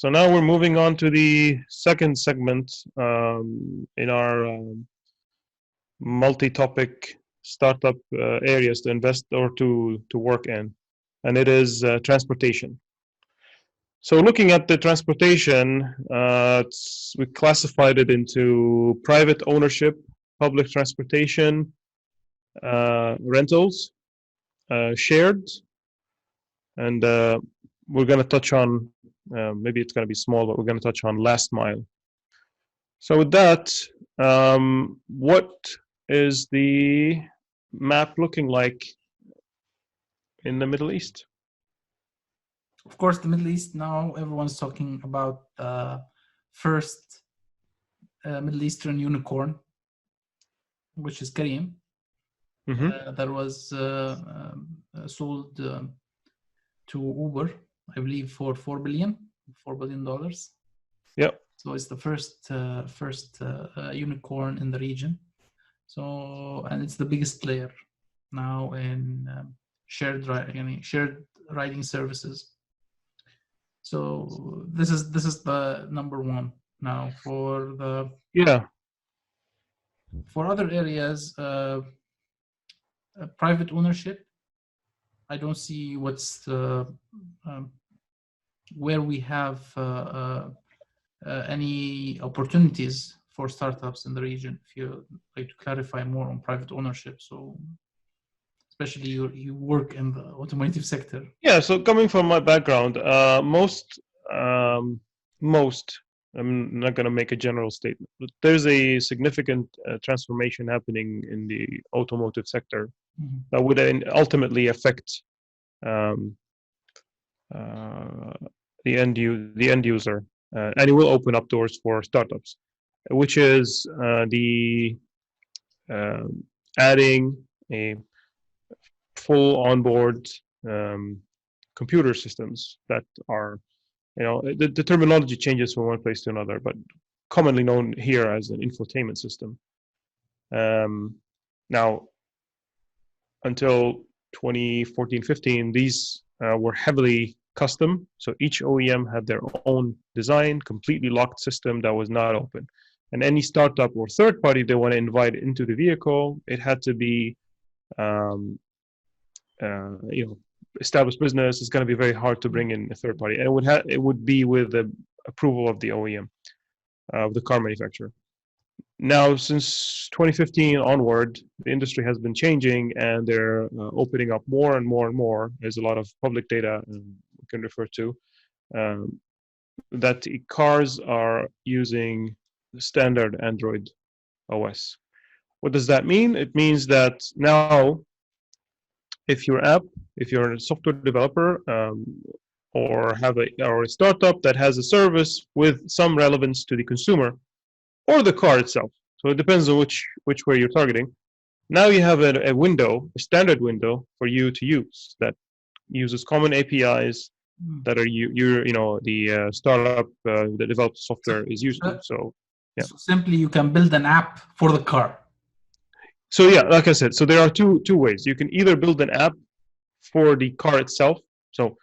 So now we're moving on to the second segment in our multi-topic startup areas to invest or to work in, and it is transportation. So looking at the transportation, we classified it into private ownership, public transportation, rentals, shared, and we're going to touch on, maybe it's going to be small, but we're going to touch on last mile. So with that, what is the map looking like in the Middle East? Of course, the Middle East now, everyone's talking about first Middle Eastern unicorn, which is CAREEM. That was sold to Uber, I believe, for $4 billion. Yep. So it's the first unicorn in the region. So, and it's the biggest player now in shared riding services. So this is the number one now for the for other areas. Private ownership, I don't see what's where we have any opportunities for startups in the region. If you like to clarify more on private ownership, so especially you work in the automotive sector. Yeah. So coming from my background, most. I'm not going to make a general statement, but there's a significant transformation happening in the automotive sector that would ultimately affect the end user, and it will open up doors for startups, which is adding a full onboard computer systems that are, the terminology changes from one place to another, but commonly known here as an infotainment system. Now, until 2014-15, these were heavily custom. So each OEM had their own design, completely locked system that was not open. And any startup or third party they want to invite into the vehicle, it had to be, established business. Is going to be very hard to bring in a third party, and it would be with the approval of the OEM, of the car manufacturer. Now, since 2015 onward, the industry has been changing, and they're opening up more and more and more. There's a lot of public data we can refer to that cars are using standard Android OS. What does that mean? It means that now, if you're a software developer or a startup that has a service with some relevance to the consumer or the car itself, so it depends on which way you're targeting. Now you have a standard window for you to use that uses common APIs that are the startup that develops software is used to. So yeah. So simply, you can build an app for the car. So yeah, like I said, so there are two ways. You can either build an app for the car itself. So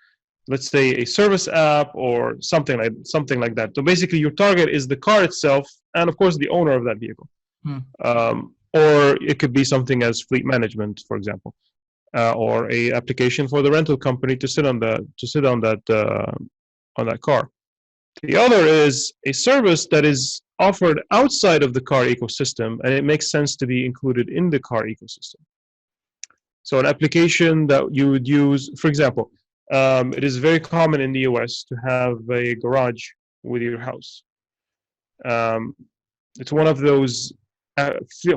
let's say a service app or something like that. So basically, your target is the car itself, and of course the owner of that vehicle. Or it could be something as fleet management, for example, or a application for the rental company to sit on that car. The other is a service that is offered outside of the car ecosystem, and it makes sense to be included in the car ecosystem. So an application that you would use, for example, it is very common in the US to have a garage with your house. It's one of those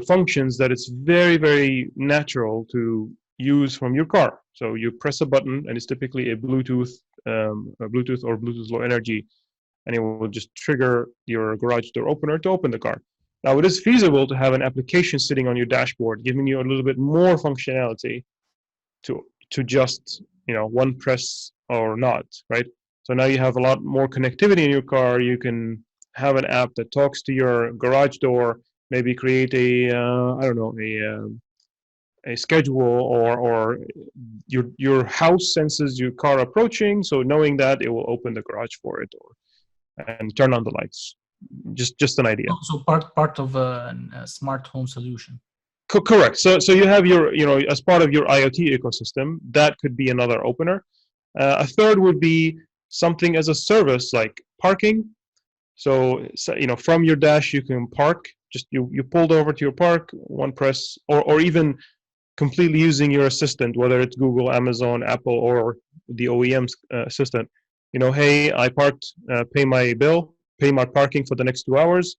functions that it's very, very natural to use from your car. So you press a button, and it's typically a Bluetooth or Bluetooth Low Energy, and it will just trigger your garage door opener to open the car. Now, it is feasible to have an application sitting on your dashboard, giving you a little bit more functionality to just one press or not, right? So now you have a lot more connectivity in your car. You can have an app that talks to your garage door, maybe create a schedule, or your house senses your car approaching, so knowing that, it will open the garage for it, or and turn on the lights. Just an idea. So part of a smart home solution. Correct. So you have your, as part of your IoT ecosystem, that could be another opener. A third would be something as a service like parking. So from your dash you can park. Just you pulled over to your park, one press, or even completely using your assistant, whether it's Google, Amazon, Apple, or the OEM's assistant. Hey, I parked, pay my bill, pay my parking for the next 2 hours,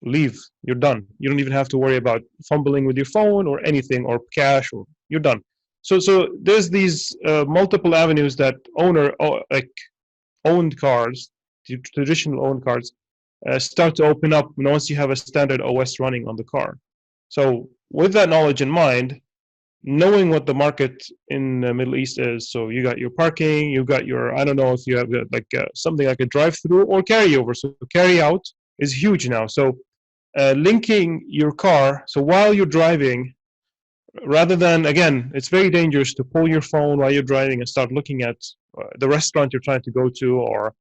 leave. You're done. You don't even have to worry about fumbling with your phone or anything, or cash, or you're done. So there's these multiple avenues that owned cars, traditional owned cars, start to open up once you have a standard OS running on the car. So with that knowledge in mind, knowing what the market in the Middle East is, so you got your parking, you got your, I don't know if you have something like a drive-through or carryover. So carry out is huge now. So linking your car, so while you're driving, rather than, again, it's very dangerous to pull your phone while you're driving and start looking at the restaurant you're trying to go to, or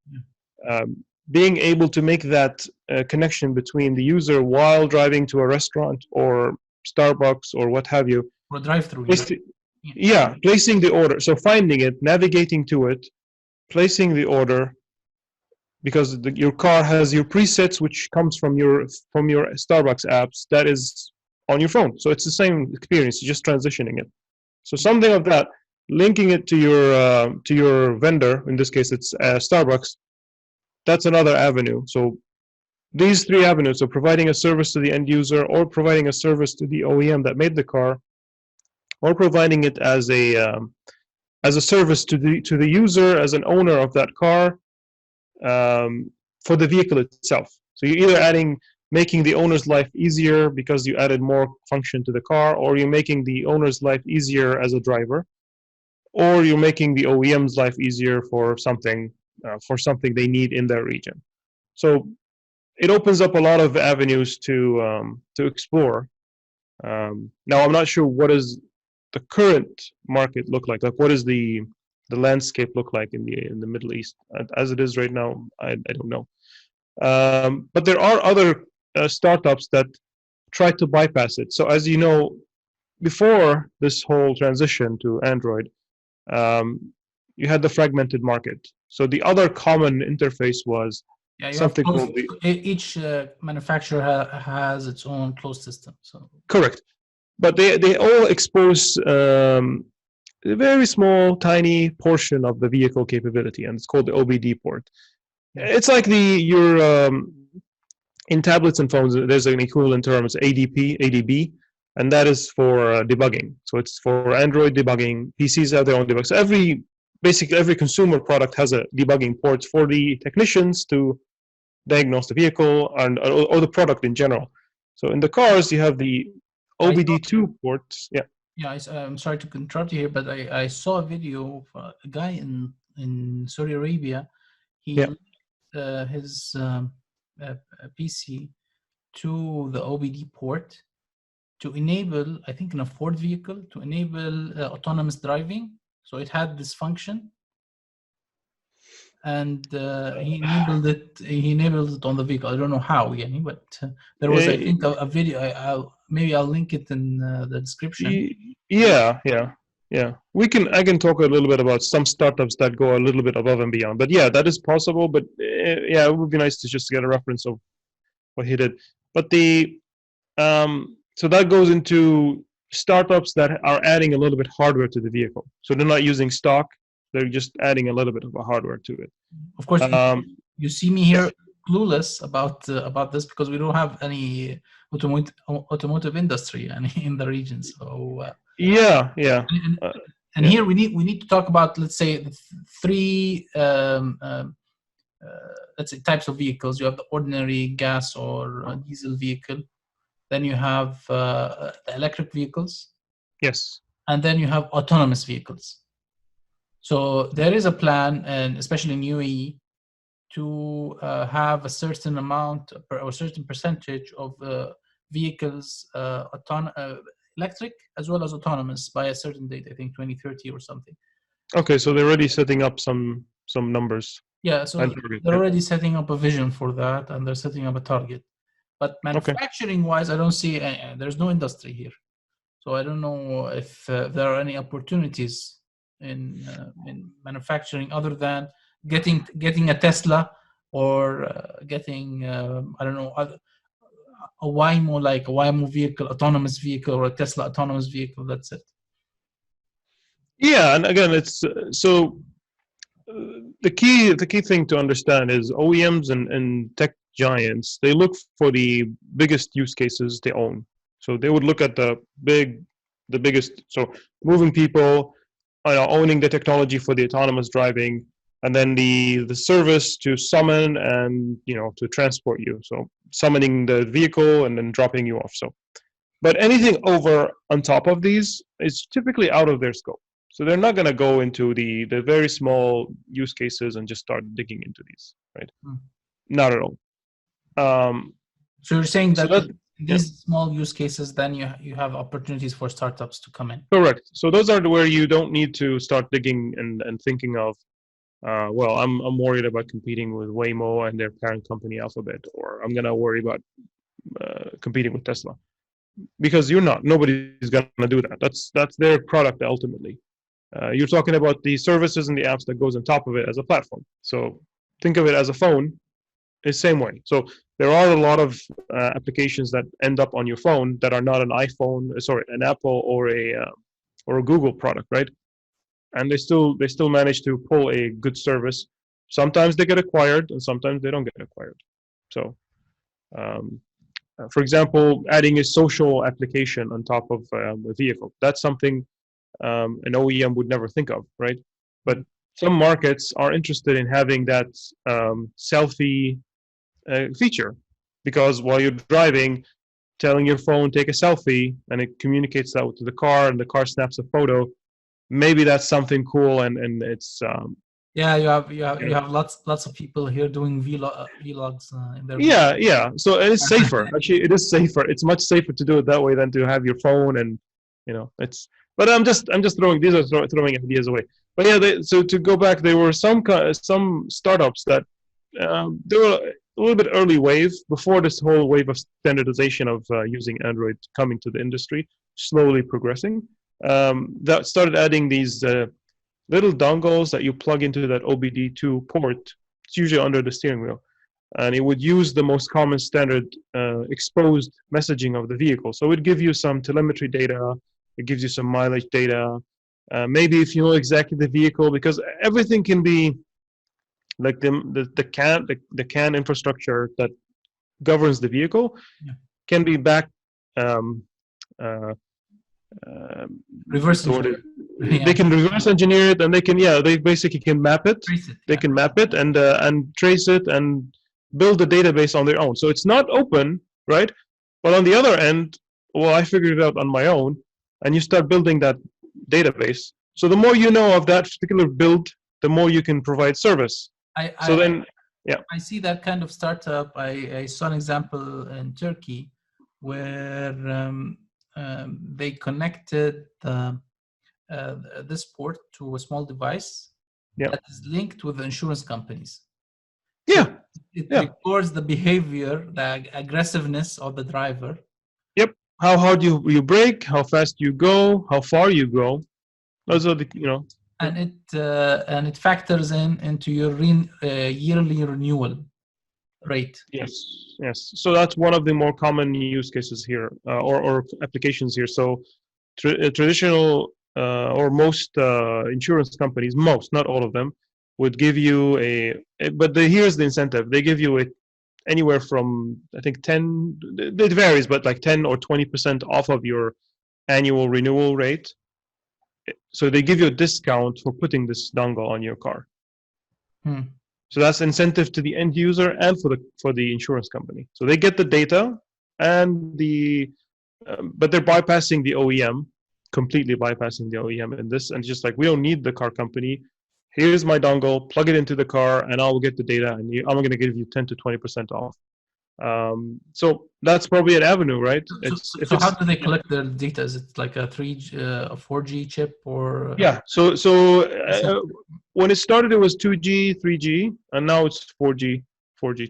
being able to make that connection between the user while driving to a restaurant or Starbucks or what have you. Or drive-through. Yeah, placing the order. So finding it, navigating to it, placing the order, because your car has your presets, which comes from your Starbucks apps, that is on your phone. So it's the same experience, just transitioning it. So something of that, linking it to your vendor. In this case, it's Starbucks. That's another avenue. So these three avenues, so providing a service to the end user, or providing a service to the OEM that made the car, or providing it as a service to the user as an owner of that car, for the vehicle itself. So you're either making the owner's life easier because you added more function to the car, or you're making the owner's life easier as a driver, or you're making the OEM's life easier for something they need in their region. So it opens up a lot of avenues to explore. Now I'm not sure what is the current market look like. Like, what does the landscape look like in the Middle East as it is right now? I don't know. But there are other startups that try to bypass it. So as you know, before this whole transition to Android, you had the fragmented market. So the other common interface was something called each manufacturer has its own closed system. So correct, but they all expose a very small, tiny portion of the vehicle capability, and it's called the OBD port. It's like in tablets and phones, there's an equivalent term, it's ADB, and that is for debugging. So it's for Android debugging. PCs have their own debug. So basically every consumer product has a debugging port for the technicians to diagnose the vehicle or the product in general. So in the cars, you have the OBD2 ports. Yeah. Yeah, I'm sorry to interrupt you here, but I saw a video of a guy in Saudi Arabia. He linked his PC to the OBD port to enable, I think in a Ford vehicle, to enable autonomous driving. So it had this function, and he enabled it on the vehicle. I don't know how, but there was, I think, a video. Maybe I'll link it in the description. Yeah. I can talk a little bit about some startups that go a little bit above and beyond. But yeah, that is possible. But yeah, it would be nice to just get a reference of what he did. But so that goes into startups that are adding a little bit hardware to the vehicle. So they're not using stock. They're just adding a little bit of a hardware to it. Of course, you see me here clueless about this because we don't have any automotive industry in the region. So yeah. And here we need to talk about, let's say, the three let's say types of vehicles. You have the ordinary gas or diesel vehicle. Then you have the electric vehicles. Yes. And then you have autonomous vehicles. So there is a plan, and especially in UAE, to have a certain amount or a certain percentage of vehicles electric as well as autonomous by a certain date. I think 2030 or something. Okay, so they're already setting up some numbers. Yeah, so and target. they're Yeah. already setting up a vision for that, and they're setting up a target. But Okay. manufacturing-wise, I don't see there's no industry here. So I don't know if there are any opportunities in manufacturing other than getting a Tesla or getting I don't know a Waymo, like a Waymo vehicle, autonomous vehicle, or a Tesla autonomous vehicle. That's it. Yeah, and again, it's so the key thing to understand is OEMs and tech giants, they look for the biggest use cases they own. So they would look at the biggest, so moving people, owning the technology for the autonomous driving, and then the service to summon and to transport you. So summoning the vehicle and then dropping you off. So, but anything over on top of these is typically out of their scope. So they're not going to go into the very small use cases and just start digging into these, right? Not at all. So you're saying So that that, yeah, these small use cases, then you have opportunities for startups to come in. correct. So those are where you don't need to start digging and thinking of, well, I'm worried about competing with Waymo and their parent company Alphabet, or I'm gonna worry about competing with Tesla, because you're not. Nobody's gonna do that. That's their product ultimately. You're talking about the services and the apps that goes on top of it as a platform. So think of it as a phone, the same way. So there are a lot of applications that end up on your phone that are not an iPhone, sorry, an Apple or a Google product, right? And they still manage to pull a good service. Sometimes they get acquired, and sometimes they don't get acquired. So, um, for example, adding a social application on top of a vehicle, that's something an OEM would never think of, right? But some markets are interested in having that selfie feature, because while you're driving, telling your phone take a selfie, and it communicates that to the car, and the car snaps a photo. Maybe that's something cool, and it's Yeah, you have lots of people here doing vlogs in their yeah. So it's safer. Actually, it is safer. It's much safer to do it that way than to have your phone, and it's. But I'm just throwing these are throwing ideas away. But yeah, so to go back, there were some startups that they were a little bit early wave before this whole wave of standardization of using Android coming to the industry, slowly progressing. That started adding these little dongles that you plug into that OBD2 port. It's usually under the steering wheel, and it would use the most common standard exposed messaging of the vehicle. So it would give you some telemetry data, it gives you some mileage data. Maybe if you know exactly the vehicle, because everything can be like the CAN infrastructure that governs the vehicle can be back. Um, uh, reverse so engineering. they can reverse engineer it, and they basically can map it. They can map it and trace it and build a database on their own. So it's not open, right? But on the other end, well, I figured it out on my own, and you start building that database. So the more you know of that particular build, the more you can provide service. I see that kind of startup. I saw an example in Turkey where they connected this port to a small device that is linked with the insurance companies. So it records the behavior, the aggressiveness of the driver. Yep. How hard you brake, how fast you go, how far you go. Those are the And it factors into your yearly renewal rate. Yes. So that's one of the more common use cases here, or applications here. So traditional or most insurance companies, most, not all of them, would give you but here's the incentive. They give you anywhere from, I think, 10, it varies, but like 10 or 20% off of your annual renewal rate. So they give you a discount for putting this dongle on your car. So that's incentive to the end user and for the insurance company. So they get the data and but they're bypassing the OEM, completely bypassing the OEM in this, and just like, we don't need the car company. Here's my dongle, plug it into the car, and I'll get the data, and I'm going to give you 10 to 20% off. So that's probably an avenue, right? It's if So how it's do they collect their data? Is it like a 3G, a 4G chip, or yeah. When it started, it was 2G, 3G, and now it's 4G, 4G